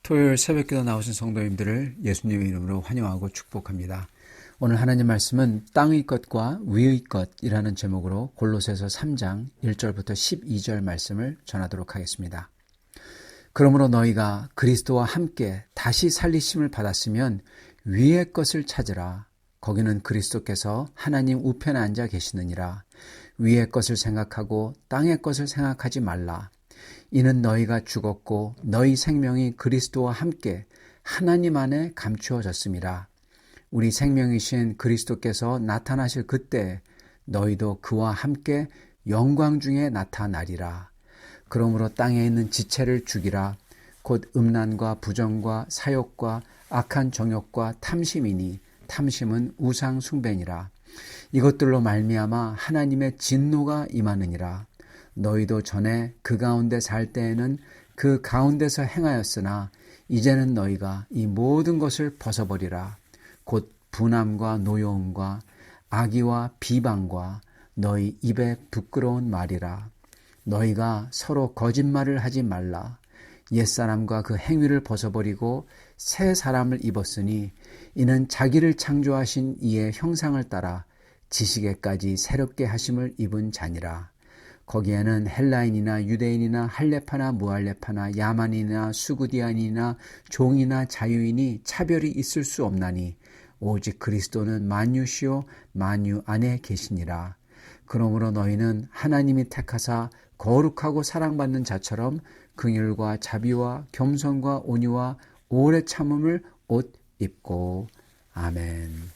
토요일 새벽기도 나오신 성도님들을 예수님의 이름으로 환영하고 축복합니다. 오늘 하나님 말씀은 땅의 것과 위의 것이라는 제목으로 골로새서 3장 1절부터 12절 말씀을 전하도록 하겠습니다. 그러므로 너희가 그리스도와 함께 다시 살리심을 받았으면 위의 것을 찾으라. 거기는 그리스도께서 하나님 우편에 앉아 계시느니라. 위의 것을 생각하고 땅의 것을 생각하지 말라. 이는 너희가 죽었고 너희 생명이 그리스도와 함께 하나님 안에 감추어졌음이라. 우리 생명이신 그리스도께서 나타나실 그때 너희도 그와 함께 영광 중에 나타나리라. 그러므로 땅에 있는 지체를 죽이라. 곧 음란과 부정과 사욕과 악한 정욕과 탐심이니 탐심은 우상 숭배니라. 이것들로 말미암아 하나님의 진노가 임하느니라. 너희도 전에 그 가운데 살 때에는 그 가운데서 행하였으나 이제는 너희가 이 모든 것을 벗어버리라. 곧 분함과 노여움과 악의와 비방과 너희 입에 부끄러운 말이라. 너희가 서로 거짓말을 하지 말라. 옛사람과 그 행위를 벗어버리고 새 사람을 입었으니 이는 자기를 창조하신 이의 형상을 따라 지식에까지 새롭게 하심을 입은 자니라. 거기에는 헬라인이나 유대인이나 할레파나 무할레파나 야만이나 수구디안이나 종이나 자유인이 차별이 있을 수 없나니 오직 그리스도는 만유시요 만유 안에 계시니라. 그러므로 너희는 하나님이 택하사 거룩하고 사랑받는 자처럼 긍휼과 자비와 겸손과 온유와 오래 참음을 옷 입고. 아멘.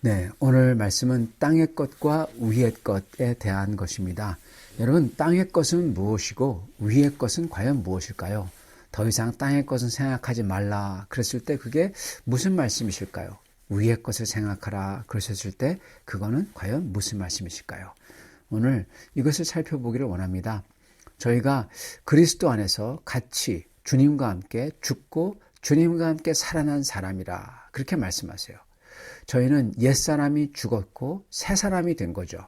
네, 오늘 말씀은 땅의 것과 위의 것에 대한 것입니다. 여러분, 땅의 것은 무엇이고 위의 것은 과연 무엇일까요? 더 이상 땅의 것은 생각하지 말라 그랬을 때 그게 무슨 말씀이실까요? 위의 것을 생각하라 그러셨을 때 그거는 과연 무슨 말씀이실까요? 오늘 이것을 살펴보기를 원합니다. 저희가 그리스도 안에서 같이 주님과 함께 죽고 주님과 함께 살아난 사람이라 그렇게 말씀하세요. 저희는 옛사람이 죽었고 새사람이 된 거죠.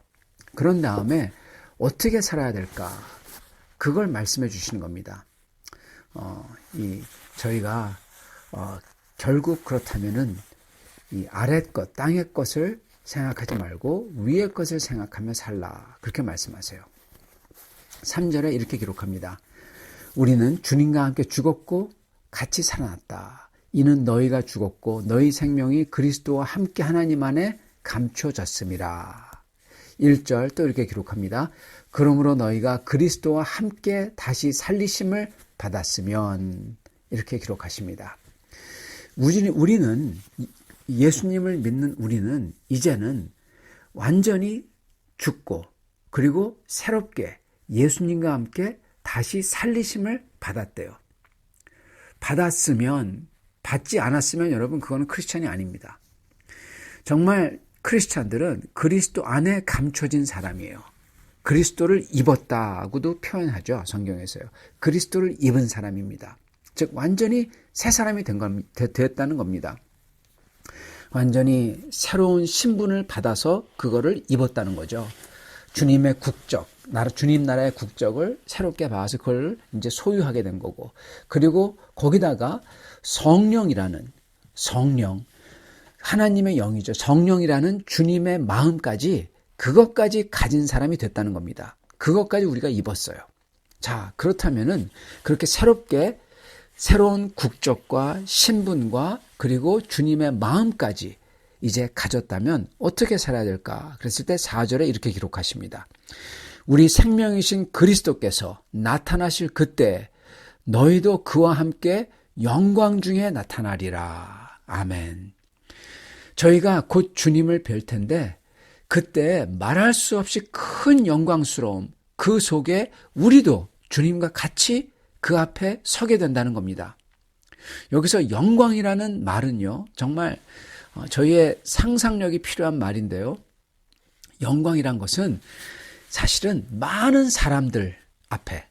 그런 다음에 어떻게 살아야 될까? 그걸 말씀해 주시는 겁니다. 저희가 결국 그렇다면은 이 아랫 것, 땅의 것을 생각하지 말고 위의 것을 생각하며 살라. 그렇게 말씀하세요. 3절에 이렇게 기록합니다. 우리는 주님과 함께 죽었고 같이 살아났다. 이는 너희가 죽었고 너희 생명이 그리스도와 함께 하나님 안에 감춰졌음이라. 1절 또 이렇게 기록합니다. 그러므로 너희가 그리스도와 함께 다시 살리심을 받았으면 이렇게 기록하십니다. 우리는 예수님을 믿는 우리는 이제는 완전히 죽고 그리고 새롭게 예수님과 함께 다시 살리심을 받았대요. 받지 않았으면 여러분 그거는 크리스찬이 아닙니다. 정말 크리스찬들은 그리스도 안에 감춰진 사람이에요. 그리스도를 입었다고도 표현하죠. 성경에서요. 그리스도를 입은 사람입니다. 즉 완전히 새 사람이 됐다는 겁니다. 완전히 새로운 신분을 받아서 그거를 입었다는 거죠. 주님의 국적, 주님 나라의 국적을 새롭게 받아서 그걸 이제 소유하게 된 거고, 그리고 거기다가 성령이라는 하나님의 영이죠. 성령이라는 주님의 마음까지 그것까지 가진 사람이 됐다는 겁니다. 그것까지 우리가 입었어요. 자, 그렇다면은 그렇게 새롭게 새로운 국적과 신분과 그리고 주님의 마음까지 이제 가졌다면 어떻게 살아야 될까? 그랬을 때 4절에 이렇게 기록하십니다. 우리 생명이신 그리스도께서 나타나실 그때 너희도 그와 함께 영광 중에 나타나리라. 아멘. 저희가 곧 주님을 뵐 텐데 그때 말할 수 없이 큰 영광스러움, 그 속에 우리도 주님과 같이 그 앞에 서게 된다는 겁니다. 여기서 영광이라는 말은요, 정말 저희의 상상력이 필요한 말인데요. 영광이란 것은 사실은 많은 사람들 앞에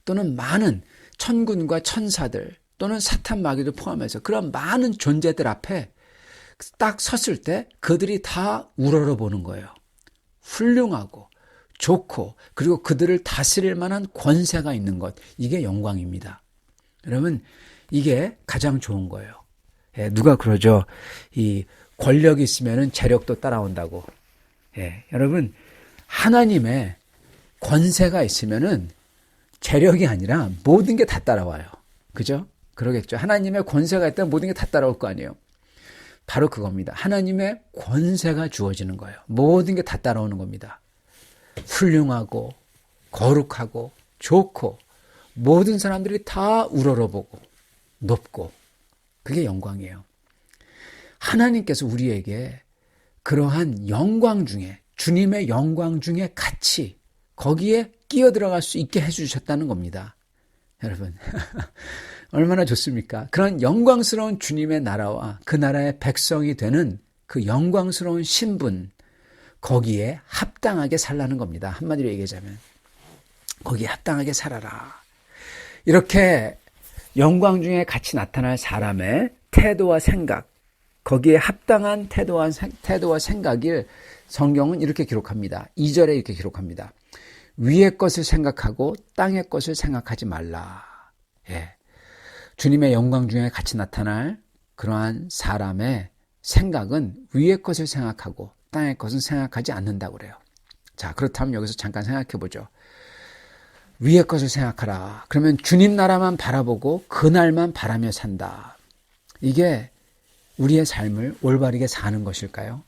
또는 많은 천군과 천사들 또는 사탄 마귀도 포함해서 그런 많은 존재들 앞에 딱 섰을 때 그들이 다 우러러 보는 거예요. 훌륭하고 좋고 그리고 그들을 다스릴 만한 권세가 있는 것, 이게 영광입니다. 여러분, 이게 가장 좋은 거예요. 예, 누가 그러죠? 이 권력이 있으면 재력도 따라온다고. 예, 여러분, 하나님의 권세가 있으면은 재력이 아니라 모든 게 다 따라와요. 그죠? 그러겠죠. 하나님의 권세가 있다면 모든 게 다 따라올 거 아니에요. 바로 그겁니다. 하나님의 권세가 주어지는 거예요. 모든 게 다 따라오는 겁니다. 훌륭하고 거룩하고 좋고 모든 사람들이 다 우러러보고 높고, 그게 영광이에요. 하나님께서 우리에게 그러한 영광 중에, 주님의 영광 중에 같이 거기에 끼어들어갈 수 있게 해주셨다는 겁니다. 여러분 얼마나 좋습니까? 그런 영광스러운 주님의 나라와 그 나라의 백성이 되는 그 영광스러운 신분, 거기에 합당하게 살라는 겁니다. 한마디로 얘기하자면 거기에 합당하게 살아라. 이렇게 영광 중에 같이 나타날 사람의 태도와 생각, 거기에 합당한 태도와 생각을 성경은 이렇게 기록합니다. 2절에 이렇게 기록합니다. 위의 것을 생각하고 땅의 것을 생각하지 말라. 예. 주님의 영광 중에 같이 나타날 그러한 사람의 생각은 위의 것을 생각하고 땅의 것은 생각하지 않는다고 그래요. 자, 그렇다면 여기서 잠깐 생각해 보죠. 위의 것을 생각하라. 그러면 주님 나라만 바라보고 그날만 바라며 산다. 이게 우리의 삶을 올바르게 사는 것일까요?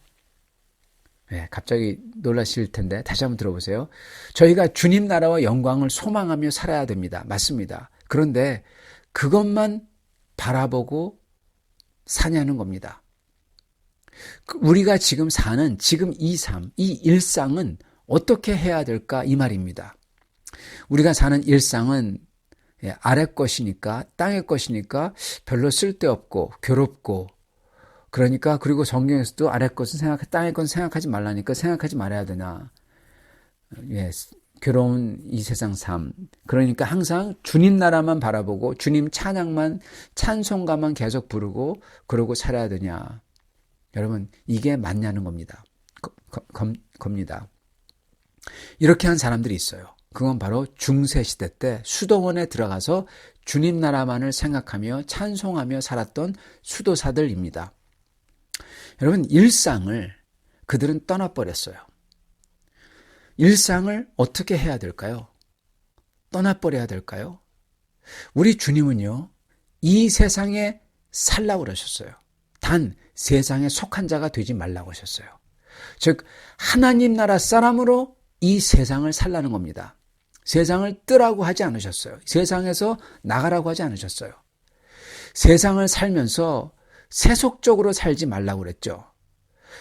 네, 갑자기 놀라실 텐데 다시 한번 들어보세요. 저희가 주님 나라와 영광을 소망하며 살아야 됩니다. 맞습니다. 그런데 그것만 바라보고 사냐는 겁니다. 우리가 지금 사는 지금 이 삶, 이 일상은 어떻게 해야 될까, 이 말입니다. 우리가 사는 일상은 아래 것이니까, 땅의 것이니까 별로 쓸데없고 괴롭고, 그러니까 그리고 성경에서도 아래 것은 땅의 것은 생각하지 말라니까 생각하지 말아야 되나. 예, 괴로운 이 세상 삶. 그러니까 항상 주님 나라만 바라보고 주님 찬송가만 계속 부르고 그러고 살아야 되냐. 여러분, 이게 맞냐는 겁니다. 겁니다. 이렇게 한 사람들이 있어요. 그건 바로 중세시대 때 수도원에 들어가서 주님 나라만을 생각하며 찬송하며 살았던 수도사들입니다. 여러분, 일상을 그들은 떠나버렸어요. 일상을 어떻게 해야 될까요? 떠나버려야 될까요? 우리 주님은요, 이 세상에 살라고 그러셨어요. 단 세상에 속한 자가 되지 말라고 하셨어요. 즉 하나님 나라 사람으로 이 세상을 살라는 겁니다. 세상을 뜨라고 하지 않으셨어요. 세상에서 나가라고 하지 않으셨어요. 세상을 살면서 세속적으로 살지 말라고 그랬죠.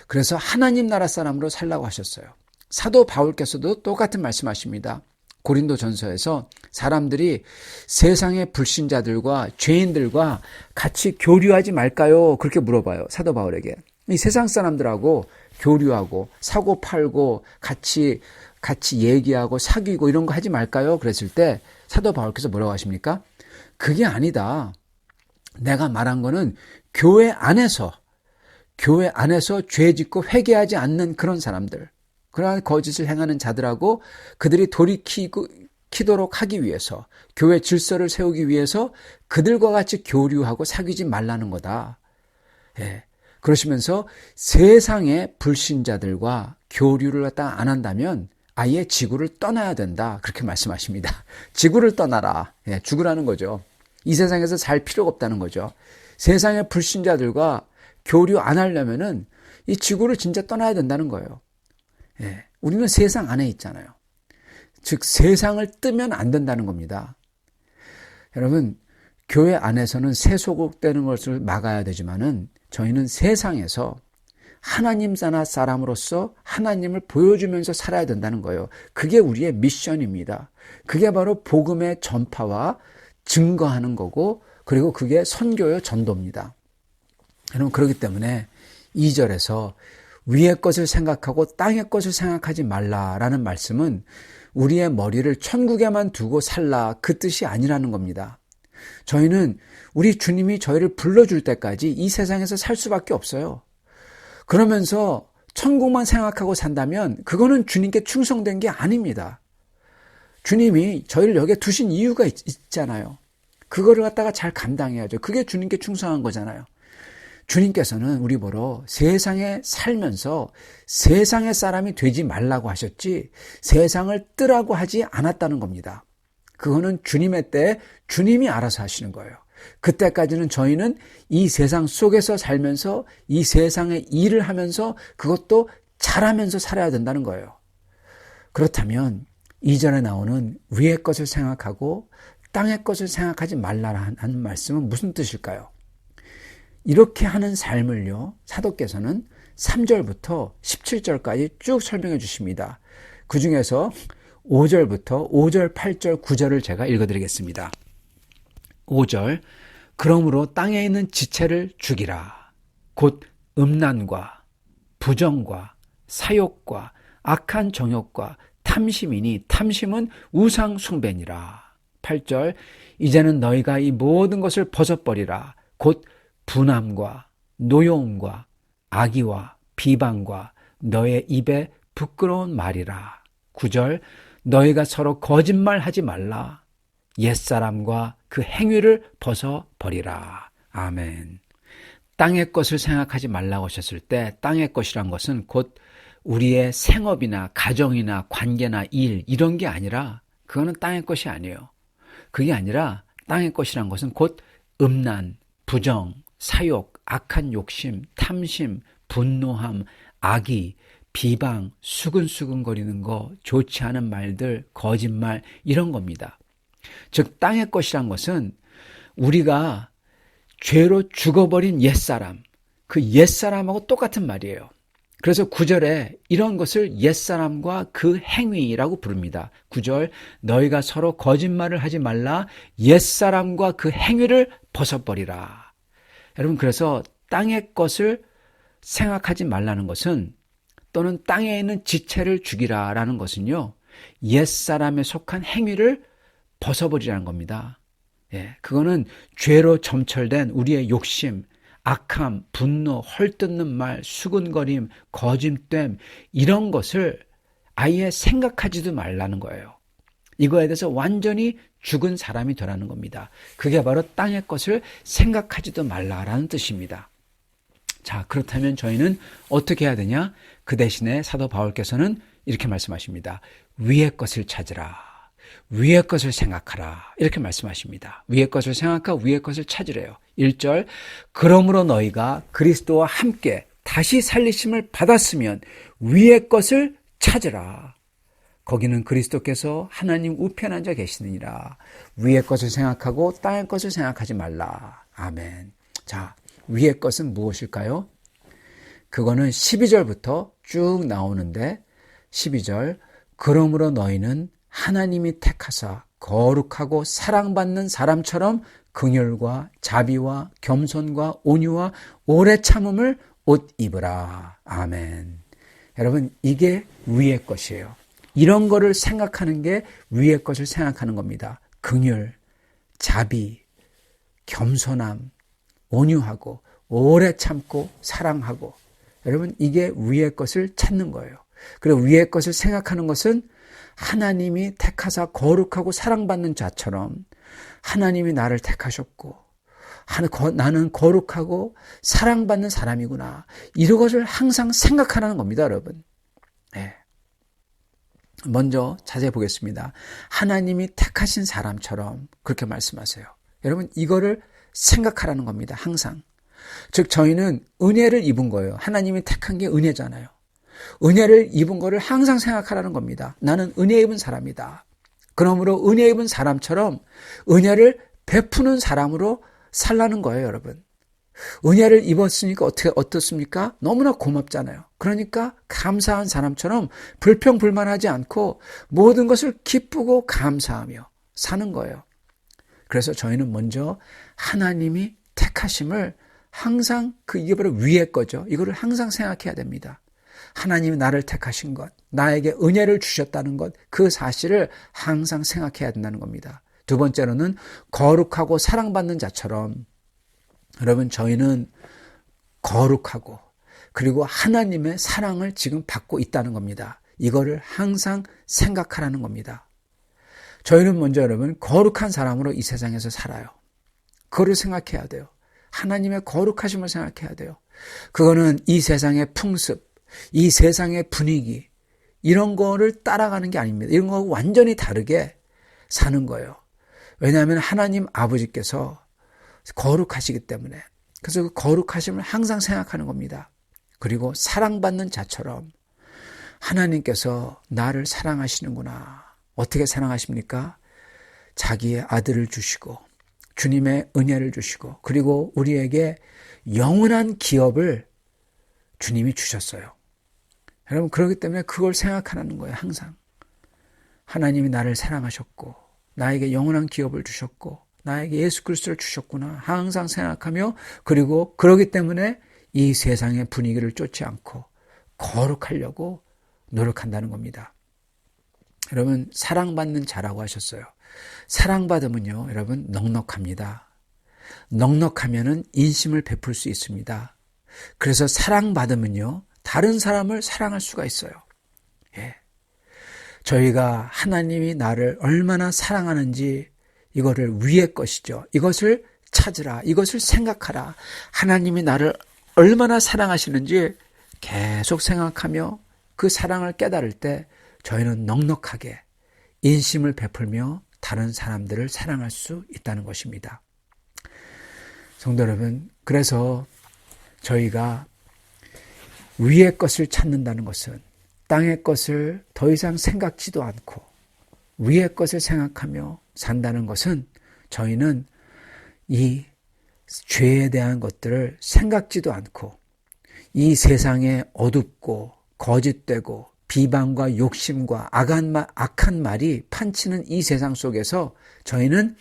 그래서 하나님 나라 사람으로 살라고 하셨어요. 사도 바울께서도 똑같은 말씀하십니다. 고린도전서에서 사람들이 세상의 불신자들과 죄인들과 같이 교류하지 말까요? 그렇게 물어봐요. 사도 바울에게. 이 세상 사람들하고 교류하고 사고 팔고 같이 얘기하고 사귀고 이런 거 하지 말까요? 그랬을 때 사도 바울께서 뭐라고 하십니까? 그게 아니다. 내가 말한 거는 교회 안에서 죄 짓고 회개하지 않는 그런 사람들, 그러한 거짓을 행하는 자들하고 그들이 돌이키도록 하기 위해서, 교회 질서를 세우기 위해서 그들과 같이 교류하고 사귀지 말라는 거다. 예. 그러시면서 세상의 불신자들과 교류를 갖다가 안 한다면 아예 지구를 떠나야 된다. 그렇게 말씀하십니다. 지구를 떠나라. 예, 죽으라는 거죠. 이 세상에서 살 필요가 없다는 거죠. 세상의 불신자들과 교류 안 하려면은 이 지구를 진짜 떠나야 된다는 거예요. 예, 우리는 세상 안에 있잖아요. 즉 세상을 뜨면 안 된다는 겁니다. 여러분, 교회 안에서는 세속되는 것을 막아야 되지만은 저희는 세상에서 하나님 나라 사람으로서 하나님을 보여주면서 살아야 된다는 거예요. 그게 우리의 미션입니다. 그게 바로 복음의 전파와 증거하는 거고, 그리고 그게 선교의 전도입니다. 여러분, 그렇기 때문에 2절에서 위의 것을 생각하고 땅의 것을 생각하지 말라라는 말씀은 우리의 머리를 천국에만 두고 살라, 그 뜻이 아니라는 겁니다. 저희는 우리 주님이 저희를 불러줄 때까지 이 세상에서 살 수밖에 없어요. 그러면서 천국만 생각하고 산다면 그거는 주님께 충성된 게 아닙니다. 주님이 저희를 여기에 두신 이유가 있잖아요. 그거를 갖다가 잘 감당해야죠. 그게 주님께 충성한 거잖아요. 주님께서는 우리 보러 세상에 살면서 세상의 사람이 되지 말라고 하셨지 세상을 뜨라고 하지 않았다는 겁니다. 그거는 주님의 때에 주님이 알아서 하시는 거예요. 그때까지는 저희는 이 세상 속에서 살면서 이 세상의 일을 하면서 그것도 잘하면서 살아야 된다는 거예요. 그렇다면 이전에 나오는 위의 것을 생각하고 땅의 것을 생각하지 말라는 말씀은 무슨 뜻일까요? 이렇게 하는 삶을요, 사도께서는 3절부터 17절까지 쭉 설명해 주십니다. 그 중에서 5절부터 5절, 8절, 9절을 제가 읽어드리겠습니다. 5절, 그러므로 땅에 있는 지체를 죽이라. 곧 음란과 부정과 사욕과 악한 정욕과 탐심이니 탐심은 우상 숭배니라. 8절, 이제는 너희가 이 모든 것을 벗어버리라. 곧 분함과 노여움과 악의와 비방과 너의 입에 부끄러운 말이라. 9절, 너희가 서로 거짓말하지 말라. 옛사람과 그 행위를 벗어버리라. 아멘. 땅의 것을 생각하지 말라고 하셨을 때 땅의 것이란 것은 곧 우리의 생업이나 가정이나 관계나 일 이런 게 아니라 그거는 땅의 것이 아니에요. 그게 아니라 땅의 것이란 것은 곧 음란, 부정, 사욕, 악한 욕심, 탐심, 분노함, 악의, 비방, 수근수근거리는 거, 좋지 않은 말들, 거짓말 이런 겁니다. 즉 땅의 것이란 것은 우리가 죄로 죽어버린 옛사람, 그 옛사람하고 똑같은 말이에요. 그래서 9절에 이런 것을 옛사람과 그 행위라고 부릅니다. 9절, 너희가 서로 거짓말을 하지 말라. 옛사람과 그 행위를 벗어버리라. 여러분, 그래서 땅의 것을 생각하지 말라는 것은, 또는 땅에 있는 지체를 죽이라라는 것은요, 옛사람에 속한 행위를 벗어버리라는 겁니다. 예, 그거는 죄로 점철된 우리의 욕심, 악함, 분노, 헐뜯는 말, 수근거림, 거짓됨 이런 것을 아예 생각하지도 말라는 거예요. 이거에 대해서 완전히 죽은 사람이 되라는 겁니다. 그게 바로 땅의 것을 생각하지도 말라라는 뜻입니다. 자, 그렇다면 저희는 어떻게 해야 되냐? 그 대신에 사도 바울께서는 이렇게 말씀하십니다. 위의 것을 찾으라. 위의 것을 생각하라. 이렇게 말씀하십니다. 위의 것을 생각하고 위의 것을 찾으래요. 1절, 그러므로 너희가 그리스도와 함께 다시 살리심을 받았으면 위의 것을 찾으라. 거기는 그리스도께서 하나님 우편에 앉아 계시느니라. 위의 것을 생각하고 땅의 것을 생각하지 말라. 아멘. 자, 위의 것은 무엇일까요? 그거는 12절부터 쭉 나오는데 12절 그러므로 너희는 하나님이 택하사 거룩하고 사랑받는 사람처럼 긍휼과 자비와 겸손과 온유와 오래 참음을 옷 입으라. 아멘. 여러분, 이게 위의 것이에요. 이런 거를 생각하는 게 위의 것을 생각하는 겁니다. 긍휼, 자비, 겸손함, 온유하고 오래 참고 사랑하고. 여러분, 이게 위의 것을 찾는 거예요. 그리고 위의 것을 생각하는 것은 하나님이 택하사 거룩하고 사랑받는 자처럼 하나님이 나를 택하셨고 나는 거룩하고 사랑받는 사람이구나. 이런 것을 항상 생각하라는 겁니다, 여러분. 네. 먼저 자세히 보겠습니다. 하나님이 택하신 사람처럼 그렇게 말씀하세요. 여러분, 이거를 생각하라는 겁니다, 항상. 즉 저희는 은혜를 입은 거예요. 하나님이 택한 게 은혜잖아요. 은혜를 입은 거를 항상 생각하라는 겁니다. 나는 은혜 입은 사람이다. 그러므로 은혜 입은 사람처럼 은혜를 베푸는 사람으로 살라는 거예요, 여러분. 은혜를 입었으니까 어떻습니까? 너무나 고맙잖아요. 그러니까 감사한 사람처럼 불평불만하지 않고 모든 것을 기쁘고 감사하며 사는 거예요. 그래서 저희는 먼저 하나님이 택하심을 항상 이게 바로 위의 거죠. 이거를 항상 생각해야 됩니다. 하나님이 나를 택하신 것, 나에게 은혜를 주셨다는 것, 그 사실을 항상 생각해야 된다는 겁니다. 두 번째로는 거룩하고 사랑받는 자처럼, 여러분 저희는 거룩하고 그리고 하나님의 사랑을 지금 받고 있다는 겁니다. 이거를 항상 생각하라는 겁니다. 저희는 먼저 여러분 거룩한 사람으로 이 세상에서 살아요. 그거를 생각해야 돼요. 하나님의 거룩하심을 생각해야 돼요. 그거는 이 세상의 풍습, 이 세상의 분위기 이런 거를 따라가는 게 아닙니다. 이런 거하고 완전히 다르게 사는 거예요. 왜냐하면 하나님 아버지께서 거룩하시기 때문에. 그래서 그 거룩하심을 항상 생각하는 겁니다. 그리고 사랑받는 자처럼 하나님께서 나를 사랑하시는구나. 어떻게 사랑하십니까? 자기의 아들을 주시고 주님의 은혜를 주시고 그리고 우리에게 영원한 기업을 주님이 주셨어요. 여러분 그렇기 때문에 그걸 생각하라는 거예요. 항상. 하나님이 나를 사랑하셨고 나에게 영원한 기업을 주셨고 나에게 예수 그리스도를 주셨구나. 항상 생각하며 그리고 그러기 때문에 이 세상의 분위기를 쫓지 않고 거룩하려고 노력한다는 겁니다. 여러분 사랑받는 자라고 하셨어요. 사랑받으면요 여러분 넉넉합니다. 넉넉하면은 인심을 베풀 수 있습니다. 그래서 사랑받으면요 다른 사람을 사랑할 수가 있어요. 예. 저희가 하나님이 나를 얼마나 사랑하는지 이거를 위의 것이죠. 이것을 찾으라. 이것을 생각하라. 하나님이 나를 얼마나 사랑하시는지 계속 생각하며 그 사랑을 깨달을 때 저희는 넉넉하게 인심을 베풀며 다른 사람들을 사랑할 수 있다는 것입니다. 성도 여러분, 그래서 저희가 위의 것을 찾는다는 것은 땅의 것을 더 이상 생각지도 않고 위의 것을 생각하며 산다는 것은 저희는 이 죄에 대한 것들을 생각지도 않고 이 세상에 어둡고 거짓되고 비방과 욕심과 악한 말이 판치는 이 세상 속에서 저희는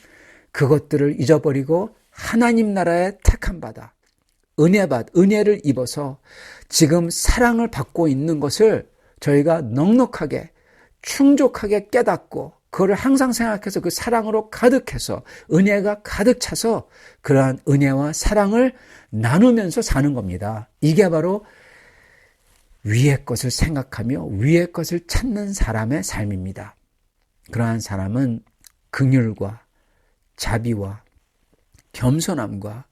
그것들을 잊어버리고 하나님 나라의 택한 바다, 은혜를 입어서 지금 사랑을 받고 있는 것을 저희가 넉넉하게 충족하게 깨닫고 그거를 항상 생각해서 그 사랑으로 가득해서 은혜가 가득 차서 그러한 은혜와 사랑을 나누면서 사는 겁니다. 이게 바로 위의 것을 생각하며 위의 것을 찾는 사람의 삶입니다. 그러한 사람은 긍휼과 자비와 겸손함과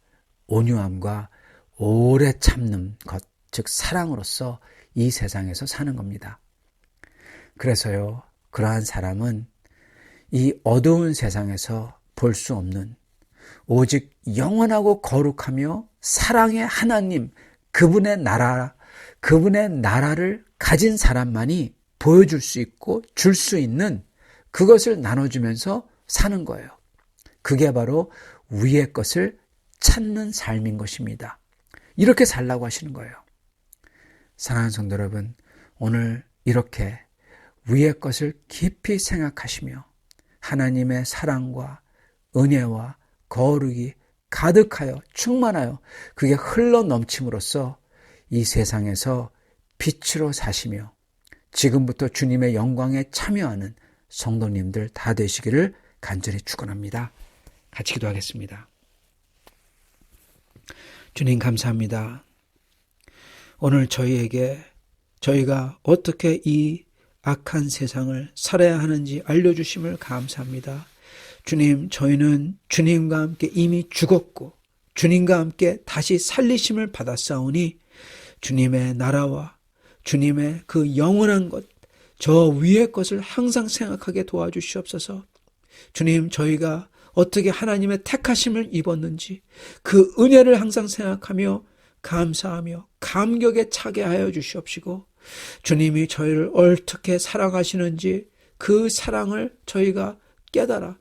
온유함과 오래 참는 것, 즉 사랑으로서 이 세상에서 사는 겁니다. 그래서요, 그러한 사람은 이 어두운 세상에서 볼 수 없는 오직 영원하고 거룩하며 사랑의 하나님, 그분의 나라를 가진 사람만이 보여줄 수 있고 줄 수 있는 그것을 나눠주면서 사는 거예요. 그게 바로 위의 것을 찾는 삶인 것입니다. 이렇게 살라고 하시는 거예요. 사랑하는 성도 여러분, 오늘 이렇게 위의 것을 깊이 생각하시며 하나님의 사랑과 은혜와 거룩이 가득하여 충만하여 그게 흘러 넘침으로써 이 세상에서 빛으로 사시며 지금부터 주님의 영광에 참여하는 성도님들 다 되시기를 간절히 축원합니다. 같이 기도하겠습니다. 주님 감사합니다. 오늘 저희가 어떻게 이 악한 세상을 살아야 하는지 알려주심을 감사합니다. 주님, 저희는 주님과 함께 이미 죽었고 주님과 함께 다시 살리심을 받았사오니 주님의 나라와 주님의 그 영원한 것, 저 위의 것을 항상 생각하게 도와주시옵소서. 주님, 저희가 어떻게 하나님의 택하심을 입었는지 그 은혜를 항상 생각하며 감사하며 감격에 차게 하여 주시옵시고 주님이 저희를 어떻게 사랑하시는지 그 사랑을 저희가 깨달아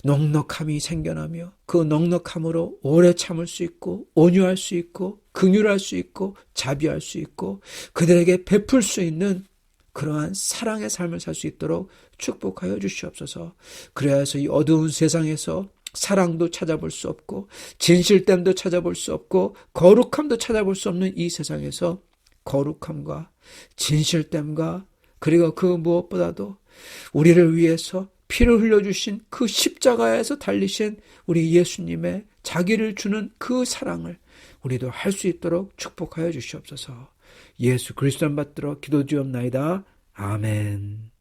넉넉함이 생겨나며 그 넉넉함으로 오래 참을 수 있고 온유할 수 있고 긍휼할 수 있고 자비할 수 있고 그들에게 베풀 수 있는 그러한 사랑의 삶을 살 수 있도록 축복하여 주시옵소서. 그래야 해서 이 어두운 세상에서 사랑도 찾아볼 수 없고 진실됨도 찾아볼 수 없고 거룩함도 찾아볼 수 없는 이 세상에서 거룩함과 진실됨과 그리고 그 무엇보다도 우리를 위해서 피를 흘려주신 그 십자가에서 달리신 우리 예수님의 자기를 주는 그 사랑을 우리도 할 수 있도록 축복하여 주시옵소서. 예수 그리스도 받들어 기도드리옵나이다. 아멘.